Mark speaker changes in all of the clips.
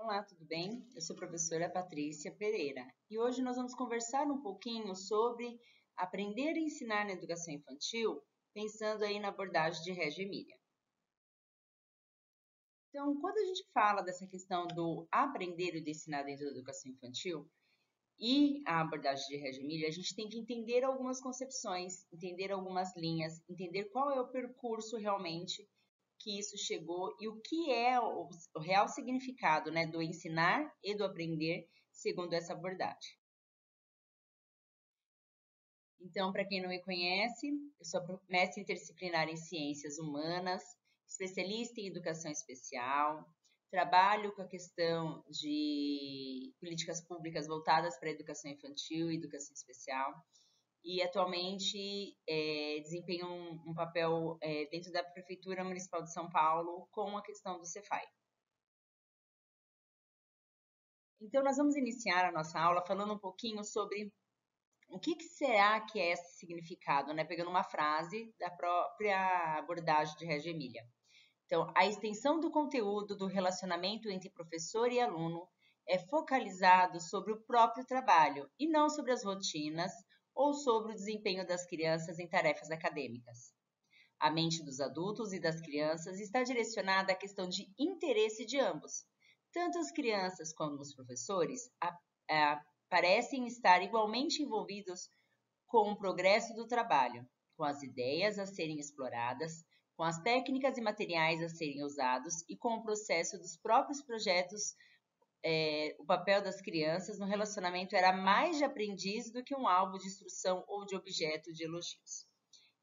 Speaker 1: Olá, tudo bem? Eu sou a professora Patrícia Pereira e hoje nós vamos conversar um pouquinho sobre aprender e ensinar na educação infantil, pensando aí na abordagem de Reggio Emília. Então, quando a gente fala dessa questão do aprender e do ensinar dentro da educação infantil e a abordagem de Reggio Emília, a gente tem que entender algumas concepções, entender algumas linhas, entender qual é o percurso realmente que isso chegou e o que é o real significado, né, do ensinar e do aprender segundo essa abordagem. Então, para quem não me conhece, eu sou mestre interdisciplinar em ciências humanas, especialista em educação especial, trabalho com a questão de políticas públicas voltadas para a educação infantil e educação especial, e atualmente desempenho um papel dentro da Prefeitura Municipal de São Paulo com a questão do Cefai. Então, nós vamos iniciar a nossa aula falando um pouquinho sobre o que será que é esse significado, né? Pegando uma frase da própria abordagem de Reggio Emília. Então, a extensão do conteúdo do relacionamento entre professor e aluno é focalizado sobre o próprio trabalho e não sobre as rotinas ou sobre o desempenho das crianças em tarefas acadêmicas. A mente dos adultos e das crianças está direcionada à questão de interesse de ambos. Tanto as crianças como os professores parecem estar igualmente envolvidos com o progresso do trabalho, com as ideias a serem exploradas, com as técnicas e materiais a serem usados e com o processo dos próprios projetos. O papel das crianças no relacionamento era mais de aprendiz do que um alvo de instrução ou de objeto de elogios.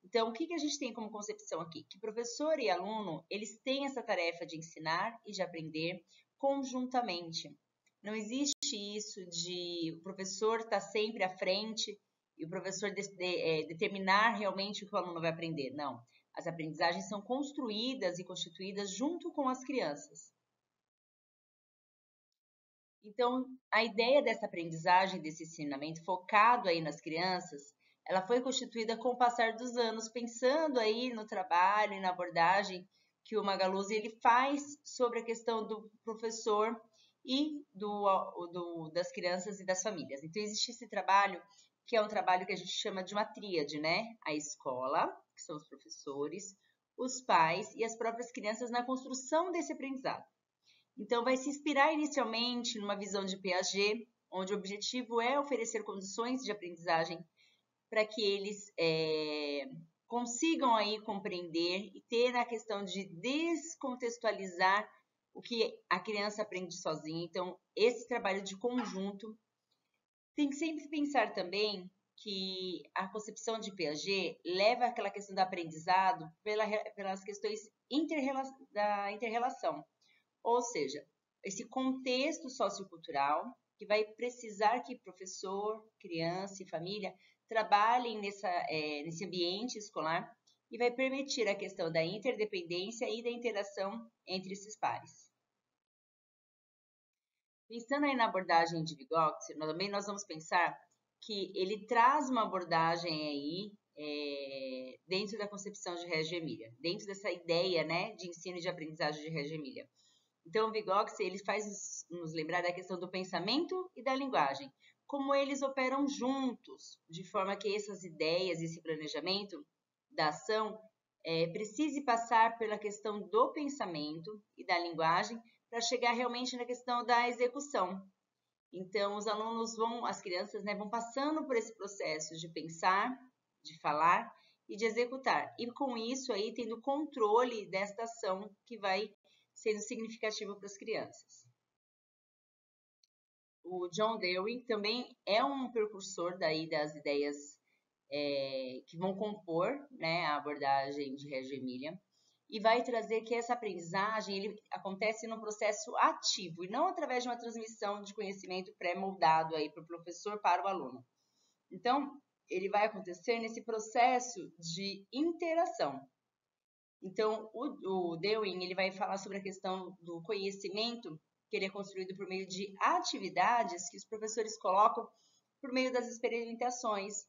Speaker 1: Então, o que a gente tem como concepção aqui? Que professor e aluno, eles têm essa tarefa de ensinar e de aprender conjuntamente. Não existe isso de o professor estar sempre à frente e o professor determinar realmente o que o aluno vai aprender. Não. As aprendizagens são construídas e constituídas junto com as crianças. Então, a ideia dessa aprendizagem, desse ensinamento focado aí nas crianças, ela foi constituída com o passar dos anos, pensando aí no trabalho e na abordagem que o Magaluzzi ele faz sobre a questão do professor e das crianças e das famílias. Então, existe esse trabalho, que é um trabalho que a gente chama de uma tríade, né? A escola, que são os professores, os pais e as próprias crianças na construção desse aprendizado. Então, vai se inspirar inicialmente numa visão de Piaget, onde o objetivo é oferecer condições de aprendizagem para que eles consigam aí compreender e ter a questão de descontextualizar o que a criança aprende sozinha. Então, esse trabalho de conjunto tem que sempre pensar também que a concepção de Piaget leva àquela questão do aprendizado pelas questões da interrelação. Ou seja, esse contexto sociocultural que vai precisar que professor, criança e família trabalhem nesse ambiente escolar e vai permitir a questão da interdependência e da interação entre esses pares. Pensando aí na abordagem de Vygotsky, também nós vamos pensar que ele traz uma abordagem aí dentro da concepção de Reggio Emília, dentro dessa ideia, né, de ensino e de aprendizagem de Reggio Emília. Então, o Vygotsky ele faz nos lembrar da questão do pensamento e da linguagem, como eles operam juntos, de forma que essas ideias, esse planejamento da ação precise passar pela questão do pensamento e da linguagem para chegar realmente na questão da execução. Então, os alunos as crianças, né, vão passando por esse processo de pensar, de falar e de executar. E com isso aí, tendo controle desta ação que vai sendo significativo para as crianças. O John Dewey também é um precursor daí das ideias que vão compor, né, a abordagem de Reggio Emília e vai trazer que essa aprendizagem ele acontece num processo ativo e não através de uma transmissão de conhecimento pré-moldado aí para o professor para o aluno. Então, ele vai acontecer nesse processo de interação. Então, o Dewey ele vai falar sobre a questão do conhecimento que ele é construído por meio de atividades que os professores colocam por meio das experimentações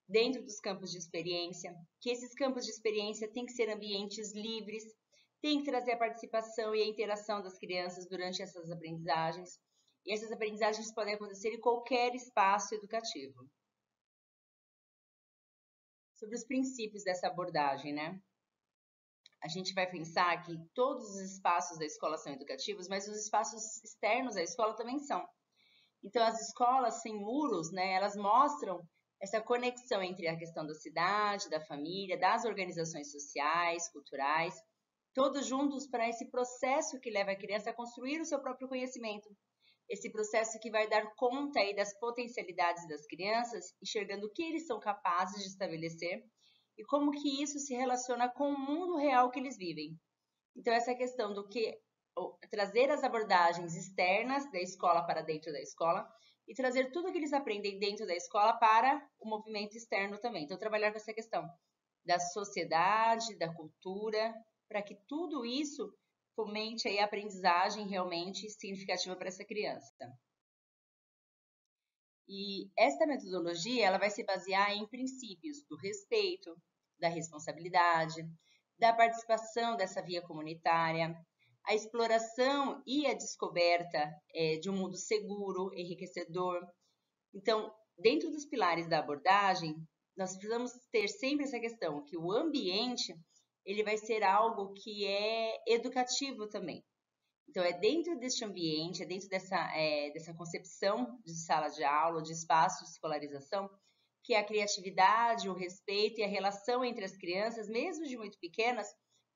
Speaker 1: dentro dos campos de experiência, que esses campos de experiência têm que ser ambientes livres, tem que trazer a participação e a interação das crianças durante essas aprendizagens. E essas aprendizagens podem acontecer em qualquer espaço educativo. Sobre os princípios dessa abordagem, né? A gente vai pensar que todos os espaços da escola são educativos, mas os espaços externos da escola também são. Então, as escolas sem muros, né, elas mostram essa conexão entre a questão da cidade, da família, das organizações sociais, culturais, todos juntos para esse processo que leva a criança a construir o seu próprio conhecimento. Esse processo que vai dar conta aí das potencialidades das crianças, enxergando o que eles são capazes de estabelecer e como que isso se relaciona com o mundo real que eles vivem. Então, essa questão do que trazer as abordagens externas da escola para dentro da escola e trazer tudo que eles aprendem dentro da escola para o movimento externo também. Então, trabalhar com essa questão da sociedade, da cultura, para que tudo isso fomente aí a aprendizagem realmente significativa para essa criança. E esta metodologia ela vai se basear em princípios do respeito, da responsabilidade, da participação dessa via comunitária, a exploração e a descoberta de um mundo seguro, enriquecedor. Então, dentro dos pilares da abordagem, nós precisamos ter sempre essa questão que o ambiente ele vai ser algo que é educativo também. Então, é dentro deste ambiente, é dentro dessa concepção de sala de aula, de espaço de escolarização, que a criatividade, o respeito e a relação entre as crianças, mesmo de muito pequenas,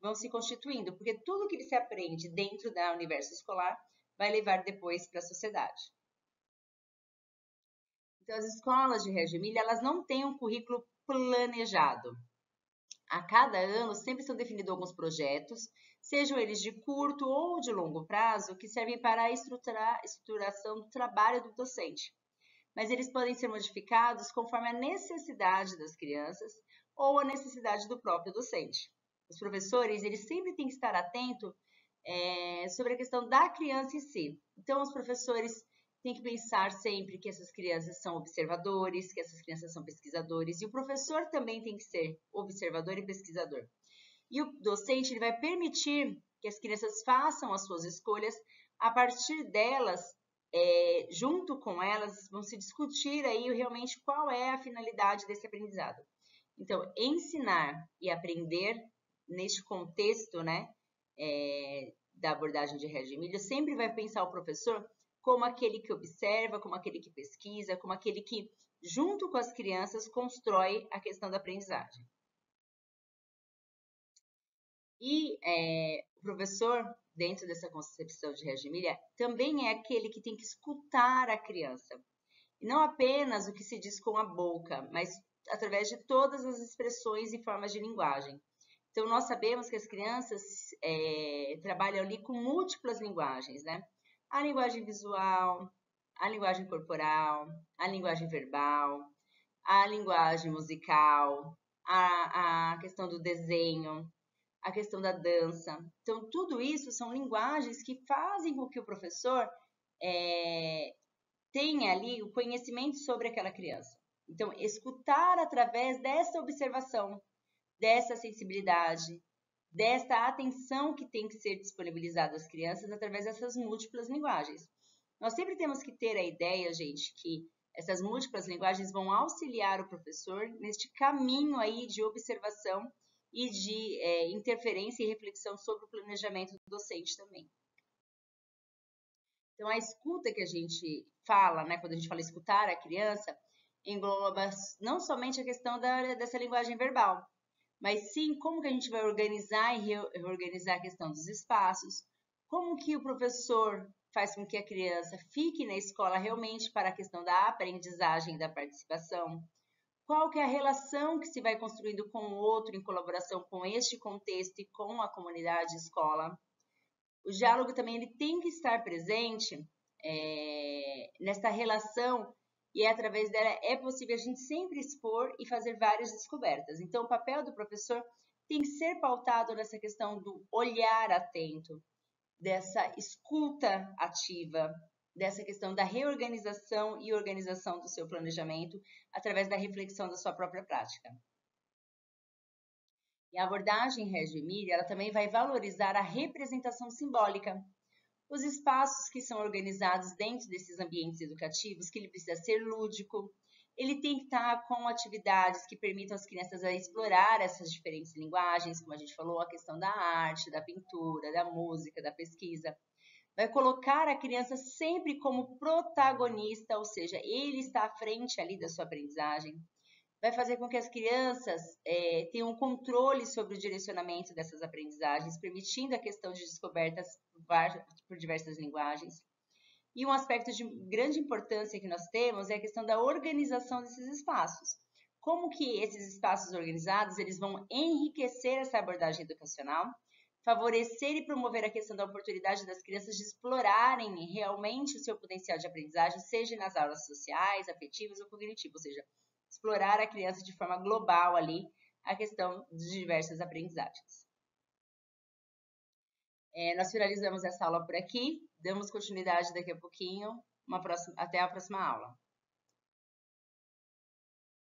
Speaker 1: vão se constituindo, porque tudo que se aprende dentro do universo escolar vai levar depois para a sociedade. Então, as escolas de Reggio Emilia, elas não têm um currículo planejado. A cada ano, sempre são definidos alguns projetos, sejam eles de curto ou de longo prazo, que servem para a estruturação do trabalho do docente. Mas eles podem ser modificados conforme a necessidade das crianças ou a necessidade do próprio docente. Os professores, eles sempre têm que estar atentos sobre a questão da criança em si. Então, os professores têm que pensar sempre que essas crianças são observadores, que essas crianças são pesquisadores, e o professor também tem que ser observador e pesquisador. E o docente ele vai permitir que as crianças façam as suas escolhas, a partir delas, junto com elas, vão se discutir aí realmente qual é a finalidade desse aprendizado. Então, ensinar e aprender neste contexto, né, da abordagem de Reggio Emilia, sempre vai pensar o professor como aquele que observa, como aquele que pesquisa, como aquele que, junto com as crianças, constrói a questão da aprendizagem. E o professor, dentro dessa concepção de Reggio Emilia, também é aquele que tem que escutar a criança. E não apenas o que se diz com a boca, mas através de todas as expressões e formas de linguagem. Então, nós sabemos que as crianças trabalham ali com múltiplas linguagens, né? A linguagem visual, a linguagem corporal, a linguagem verbal, a linguagem musical, a questão do desenho, a questão da dança. Então, tudo isso são linguagens que fazem com que o professor tenha ali o conhecimento sobre aquela criança. Então, escutar através dessa observação, dessa sensibilidade, desta atenção que tem que ser disponibilizada às crianças através dessas múltiplas linguagens. Nós sempre temos que ter a ideia, gente, que essas múltiplas linguagens vão auxiliar o professor neste caminho aí de observação e de interferência e reflexão sobre o planejamento do docente também. Então, a escuta que a gente fala, né, quando a gente fala escutar a criança, engloba não somente a questão dessa linguagem verbal, mas sim como que a gente vai organizar e reorganizar a questão dos espaços, como que o professor faz com que a criança fique na escola realmente para a questão da aprendizagem e da participação, qual que é a relação que se vai construindo com o outro em colaboração com este contexto e com a comunidade escola. O diálogo também ele tem que estar presente nesta relação e através dela é possível a gente sempre expor e fazer várias descobertas. Então, o papel do professor tem que ser pautado nessa questão do olhar atento, dessa escuta ativa, dessa questão da reorganização e organização do seu planejamento através da reflexão da sua própria prática. E a abordagem Reggio Emilia, ela também vai valorizar a representação simbólica, os espaços que são organizados dentro desses ambientes educativos, que ele precisa ser lúdico, ele tem que estar com atividades que permitam às crianças a explorar essas diferentes linguagens, como a gente falou, a questão da arte, da pintura, da música, da pesquisa. Vai colocar a criança sempre como protagonista, ou seja, ele está à frente ali da sua aprendizagem. Vai fazer com que as crianças tenham um controle sobre o direcionamento dessas aprendizagens, permitindo a questão de descobertas por diversas linguagens. E um aspecto de grande importância que nós temos é a questão da organização desses espaços. Como que esses espaços organizados eles vão enriquecer essa abordagem educacional, favorecer e promover a questão da oportunidade das crianças de explorarem realmente o seu potencial de aprendizagem, seja nas aulas sociais, afetivas ou cognitivas, ou seja, explorar a criança de forma global ali, a questão de diversas aprendizagens. Nós finalizamos essa aula por aqui, damos continuidade daqui a pouquinho, até a próxima aula.